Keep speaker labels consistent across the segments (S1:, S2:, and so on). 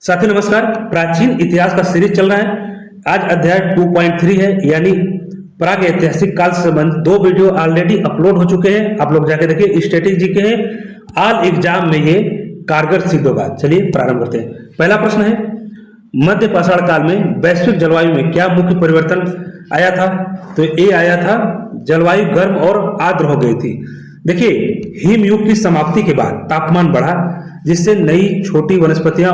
S1: साथियों नमस्कार। प्राचीन इतिहास का सीरीज चल रहा है। आज अध्याय 2.3 है, यानी प्राग ऐतिहासिक काल से संबंधित दो वीडियो ऑलरेडी अपलोड हो चुके हैं। आप लोग जाके देखिए, स्टैटिक जी के हैं। ऑल एग्जाम में ये कारगर सिद्ध होगा। चलिए प्रारंभ करते हैं। पहला प्रश्न है, मध्य पाषाण काल में वैश्विक जलवायु में क्या मुख्य परिवर्तन आया था? तो ये आया था, जलवायु गर्म और आर्द्र हो गई थी। देखिए, हिमयुग की समाप्ति के बाद तापमान बढ़ा, जिससे नई छोटी वनस्पतियां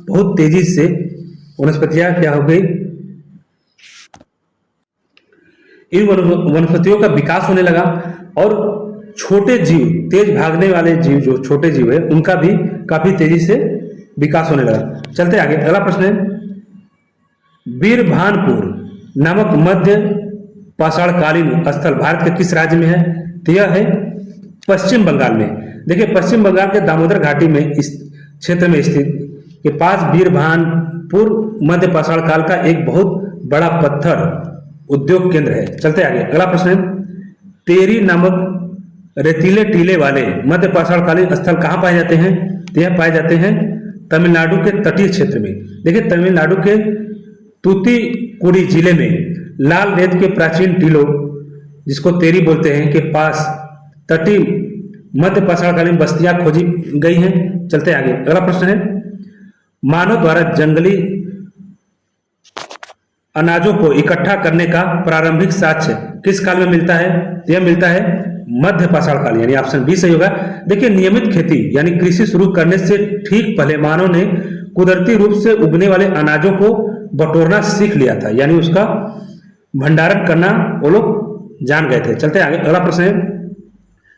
S1: बहुत तेजी से वनस्पतियां क्या हो गई, इन वनस्पतियों का विकास होने लगा और छोटे जीव, तेज भागने वाले जीव, जो छोटे जीव है, उनका भी काफी तेजी से विकास होने लगा। चलते आगे। अगला प्रश्न है, वीरभानपुर नामक मध्य पाषाणकालीन स्थल भारत के किस राज्य में है? तो यह है पश्चिम बंगाल में। देखिए, पश्चिम बंगाल के दामोदर घाटी में इस क्षेत्र में स्थित के पास वीरभानपुर मध्य पाषाण काल का एक बहुत बड़ा पत्थर उद्योग केंद्र है। चलते आगे। अगला प्रश्न है, टेरी नामक रेतीले टीले वाले मध्य पाषाणकालीन स्थल कहाँ पाए जाते हैं? तो यह पाए जाते हैं तमिलनाडु के तटीय क्षेत्र में। देखिए, तमिलनाडु के तूतीकुड़ी जिले में लाल रेत के प्राचीन टीलों, जिसको तेरी बोलते हैं, के पास तटीय मध्य पाषाणकालीन बस्तियां खोजी गई हैं। चलते आगे। अगला प्रश्न है, मानव द्वारा जंगली अनाजों को इकट्ठा करने का प्रारंभिक साक्ष्य किस काल में मिलता है? यह मिलता है मध्य पाषाण काल, यानी ऑप्शन बी सही होगा। देखिए, नियमित खेती यानी कृषि शुरू करने से ठीक पहले मानव ने कुदरती रूप से उगने वाले अनाजों को बटोरना सीख लिया था, यानी उसका भंडारण करना वो लोग जान गए थे। चलते आगे। अगला प्रश्न है,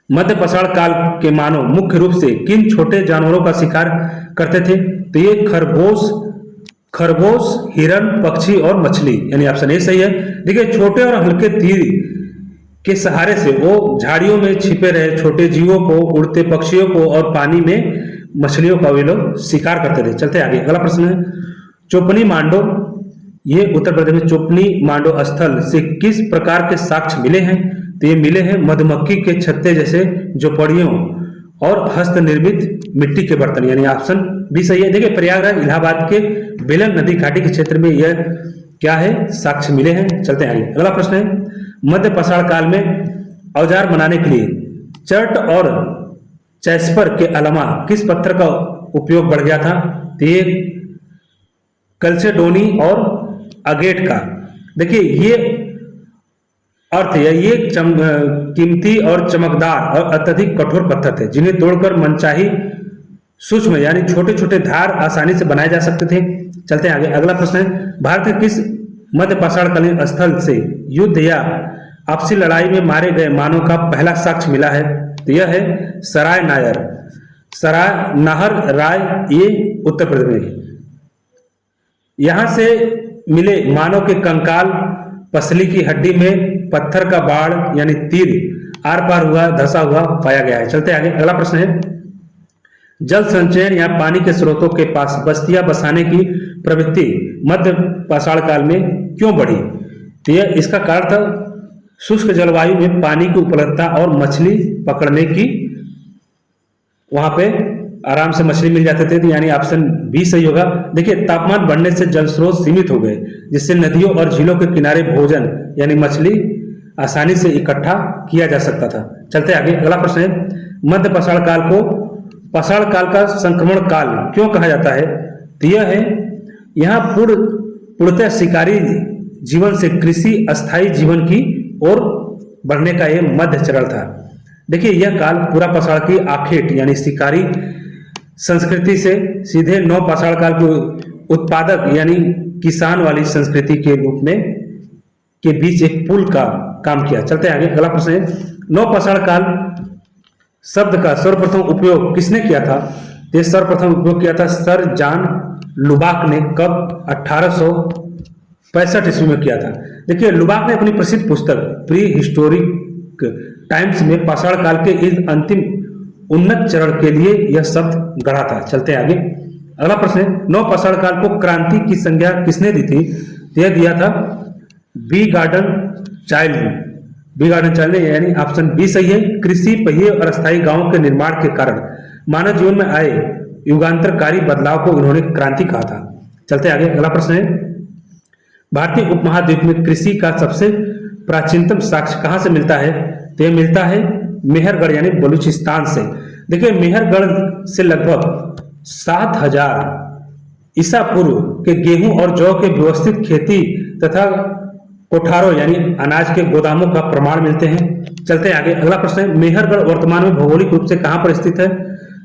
S1: मध्य पाषाण काल के मानव मुख्य रूप से किन छोटे जानवरों का शिकार करते थे? तो ये खरगोश, हिरन, पक्षी और मछली, यानी ऑप्शन ए सही है। देखिए, छोटे और हल्के तीर के सहारे से वो झाड़ियों में छिपे रहे छोटे जीवों को, उड़ते पक्षियों को और पानी में मछलियों का वे लोग शिकार करते थे। चलते आगे। अगला प्रश्न है, चोपनी मांडो, ये उत्तर प्रदेश में चोपनी मांडो स्थल से किस प्रकार के साक्ष्य मिले हैं? तो ये मिले हैं मधुमक्खी के छत्ते जैसे झोपड़ियों और हस्त निर्मित मिट्टी के बर्तन, यानी ऑप्शन बी सही है। देखिए, प्रयागराज इलाहाबाद के बेलन नदी घाटी के क्षेत्र में यह क्या है, साक्ष्य मिले हैं। चलते आगे। अगला प्रश्न है, मध्य पाषाण काल में औजार बनाने के लिए चर्ट और चैस्पर के अलावा किस पत्थर का उपयोग बढ़ गया था? तो ये कल्चेडोनी और अगेट का। देखिए, ये अर्थ है, ये कीमती और चमकदार और अत्यधिक कठोर पत्थर थे, जिन्हें तोड़कर मनचाही सूक्ष्म यानी छोटे छोटे धार आसानी से बनाए जा सकते थे। चलते हैं आगे। अगला प्रश्न है, भारत के किस मध्य पाषाणकालीन स्थल से युद्ध या आपसी लड़ाई में मारे गए मानव का पहला साक्ष्य मिला है? तो यह है सराय नाहर राय, ये उत्तर प्रदेश में। यहां से मिले मानव के कंकाल, पसली की हड्डी में पत्थर का बाढ़ यानी तीर आर पार हुआ, धसा हुआ पाया गया है। चलते आगे। अगला प्रश्न है, जल संचयन या पानी के स्रोतों के पास बस्तियां बसाने की प्रवृत्ति मध्य पाषाण काल में क्यों बढ़ी? तो यह इसका कारण था शुष्क जलवायु में पानी की उपलब्धता और मछली पकड़ने की, वहां पे आराम से मछली मिल जाते थे, यानी ऑप्शन बी सही होगा। देखिए, तापमान बढ़ने से जल स्रोत सीमित हो गए, जिससे नदियों और झीलों के किनारे भोजन यानी मछली आसानी से इकट्ठा किया जा सकता था। चलते आगे। अगला प्रश्न है, मध्य पाषाण काल को पाषाण काल का संक्रमण काल क्यों कहा जाता है? तो यह है, यहाँ पूर्णतः शिकारी जीवन से कृषि अस्थायी जीवन की ओर बढ़ने का यह मध्य चरण था। देखिए, यह काल पूरा पाषाण की आखेट यानी शिकारी संस्कृति से सीधे नव पाषाण काल के उत्पादक यानी किसान वाली संस्कृति के रूप में के बीच एक पुल का काम किया। चलते आगे। अगला प्रश्न है, नव पाषाण काल शब्द का सर्वप्रथम उपयोग किसने किया था? ये सर्वप्रथम उपयोग किया था सर जॉन लुबाक ने। कब? 1865 ईस्वी में किया था। देखिए, लुबाक ने अपनी प्रसिद्ध पुस्तक प्री हिस्टोरिक टाइम्स में पाषाण काल के इस अंतिम उन्नत चरण के लिए यह शब्द गढ़ा था। चलते आगे। अगला प्रश्न है, नव पाषाण काल को क्रांति की संज्ञा किसने दी थी? यह दिया था बी गार्डन चाइल्ड ने, यानी ऑप्शन बी सही है। कृषि, पहिए और अस्थायी गांवों के निर्माण के कारण मानव जीवन में आए युगांतरकारी बदलाव को इन्होंने क्रांति कहा था। चलते आगे, अगला प्रश्न है, भारतीय उपमहाद्वीप में कृषि का सबसे प्राचीनतम साक्ष्य कहां से मिलता है? तो यह मिलता है मेहरगढ़ यानी बलूचिस्तान से। देखिए मेहरगढ़ से लगभग 7000 ईसा पूर्व के गेहूं और जौ के व्यवस्थित खेती तथा कोठारों यानी अनाज के गोदामों का प्रमाण मिलते हैं। चलते हैं आगे, अगला प्रश्न है, मेहरगढ़ वर्तमान में भौगोलिक रूप से कहां पर स्थित है?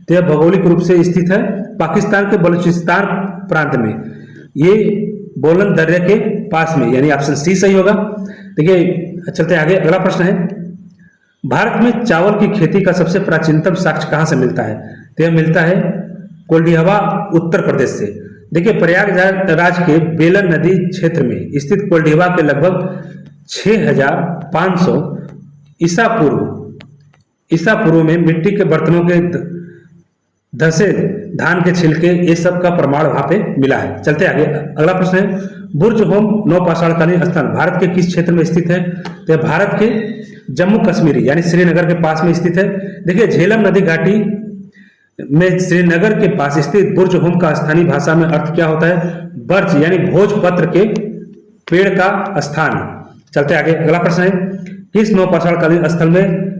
S1: तो यह भौगोलिक रूप से स्थित है पाकिस्तान के बलूचिस्तान प्रांत में, ये बोलन दर्रे के पास में, यानी ऑप्शन सी सही होगा। देखिए चलते आगे, अगला प्रश्न है, भारत में चावल की खेती का सबसे प्राचीनतम साक्ष्य कहां से मिलता है? तो यह मिलता है कोल्डिहवा उत्तर प्रदेश से। देखिए प्रयागराज के बेलन नदी क्षेत्र में स्थित कोल्डिहवा के लगभग 6500 ईसा पूर्व में मिट्टी के बर्तनों के धसे धान के छिलके ये सब का प्रमाण वहां पे मिला है। चलते आगे, अगला प्रश्न है, बुर्ज होम नौपाषाणकालीन स्थल भारत के किस क्षेत्र में स्थित है? तो भारत के जम्मू कश्मीर यानी श्रीनगर के पास में स्थित है। देखिए झेलम नदी घाटी में श्रीनगर के पास स्थित बुर्ज होम का स्थानीय भाषा में अर्थ क्या होता है? बर्च यानी भोजपत्र के पेड़ का स्थान। चलते आगे, अगला प्रश्न है, किस नौपाषाणकालीन स्थल में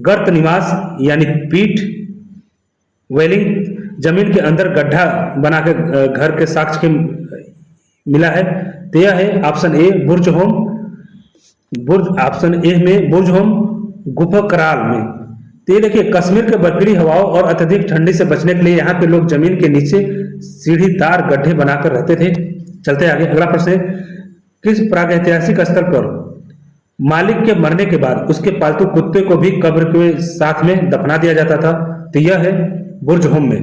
S1: गर्त निवास यानी पीठ वेलिंग जमीन के अंदर गड्ढा बना के घर के साक्ष्य के मिला है? तो यह है option A Burj home, option A में बुर्ज होम गुफकराल में। तो ये देखिए कश्मीर के बर्फीली हवाओं और अत्यधिक ठंडी से बचने के लिए यहाँ के लोग जमीन के नीचे सीढ़ीदार गड्ढे बनाकर रहते थे। चलते आगे, अगला प्रश्न है, किस प्रागैतिहासिक स्थल पर मालिक के मरने के बाद उसके पालतू कुत्ते को भी कब्र के साथ में दफना दिया जाता था? तो यह है बुर्ज होम में।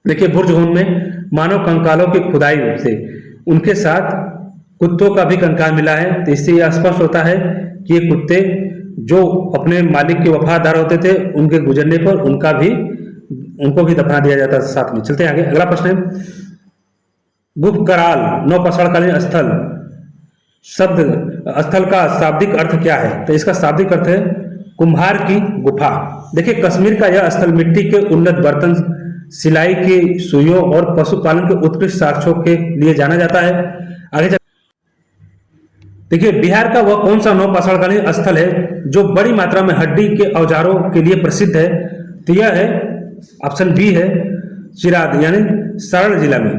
S1: देखिए बुर्ज होम में मानव कंकालों की खुदाई से उनके साथ कुत्तों का भी कंकाल मिला है। तो इससे यह स्पष्ट होता है कि ये कुत्ते जो अपने मालिक के वफादार होते थे उनके गुजरने पर उनको भी दफना दिया जाता था साथ में। चलते आगे, अगला प्रश्न है, गुफकराल नौपाषाणकालीन स्थल का शाब्दिक अर्थ क्या है? तो इसका शाब्दिक अर्थ है कुम्हार की गुफा। देखिए कश्मीर का यह स्थल मिट्टी के उन्नत बर्तन, सिलाई की सुइयों और पशुपालन के उत्कृष्ट साक्ष्यों के लिए जाना जाता है। आगे देखिए बिहार का वह कौन सा नौपाषाणकालीन स्थल है जो बड़ी मात्रा में हड्डी के औजारों के लिए प्रसिद्ध है? तो यह है ऑप्शन बी है चिराद यानी सारण जिला में।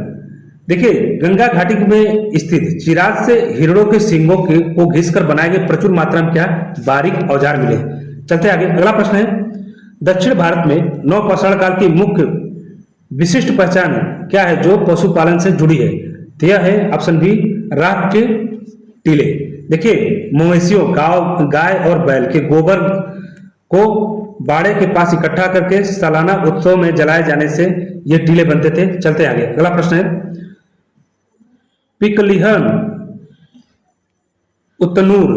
S1: देखिए गंगा घाटी में स्थित चिराद से हिरणों के सींगों को घिसकर बनाए गए प्रचुर मात्रा में क्या बारीक औजार मिले। चलते आगे, अगला प्रश्न है, दक्षिण भारत में नौपाषाण काल की मुख्य विशिष्ट पहचान क्या है जो पशुपालन से जुड़ी है? तो यह है ऑप्शन बी राख के टीले। देखिए मवेशियों गाय और बैल के गोबर को बाड़े के पास इकट्ठा करके सालाना उत्सव में जलाए जाने से ये टीले बनते थे। चलते आगे, अगला प्रश्न है, पिकलिहन उतनूर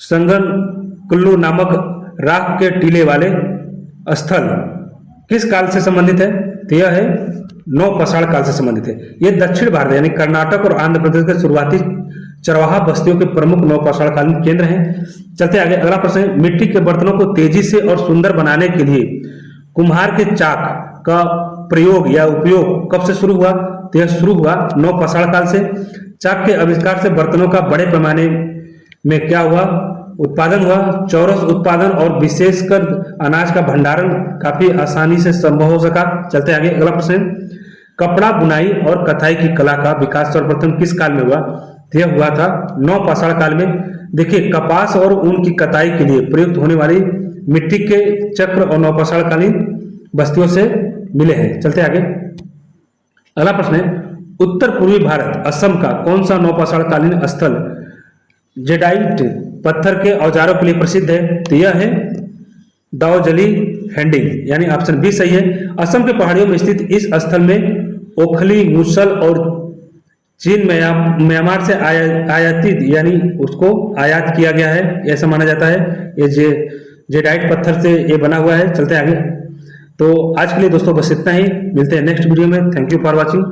S1: संगन कुल्लू नामक राख के टीले वाले स्थल किस काल से संबंधित है? तो यह है नौपाषाण काल से संबंधित है। यह दक्षिण भारत यानी कर्नाटक और आंध्र प्रदेश के शुरुआती चरवाहा बस्तियों के प्रमुख नौपाषाणकालीन केंद्र हैं। चलते आगे, अगला प्रश्न है, मिट्टी के बर्तनों को तेजी से और सुंदर बनाने के लिए कुम्हार के चाक का प्रयोग या उपयोग कब से शुरू हुआ? तो यह शुरू हुआ नौपाषाण काल से। चाक के आविष्कार से बर्तनों का बड़े पैमाने में क्या हुआ? उत्पादन हुआ। चौरस उत्पादन और विशेषकर अनाज का भंडारण काफी आसानी से संभव हो सका। चलते आगे, अगला प्रश्न, कपड़ा बुनाई और कताई की कला का विकास सर्वप्रथम किस काल में हुआ? यह हुआ था नौपाषाण काल में। देखिए कपास और ऊन की कताई के लिए प्रयुक्त होने वाली मिट्टी के चक्र और नौपाषाणकालीन बस्तियों से मिले हैं। चलते आगे, अगला प्रश्न है, उत्तर पूर्वी भारत असम का कौन सा नौपाषाणकालीन स्थल जेडाइट पत्थर के औजारों के लिए प्रसिद्ध है? तो यह है दाओजली हैंडिंग यानी ऑप्शन बी सही है। असम के पहाड़ियों में स्थित इस स्थल में ओखली, मूसल और चीन म्यांमार से आयातित यानी उसको आयात किया गया है ऐसा माना जाता है। ये जेडाइट पत्थर से ये बना हुआ है। चलते आगे, तो आज के लिए दोस्तों बस इतना ही, मिलते हैं नेक्स्ट वीडियो में। Thank you for watching.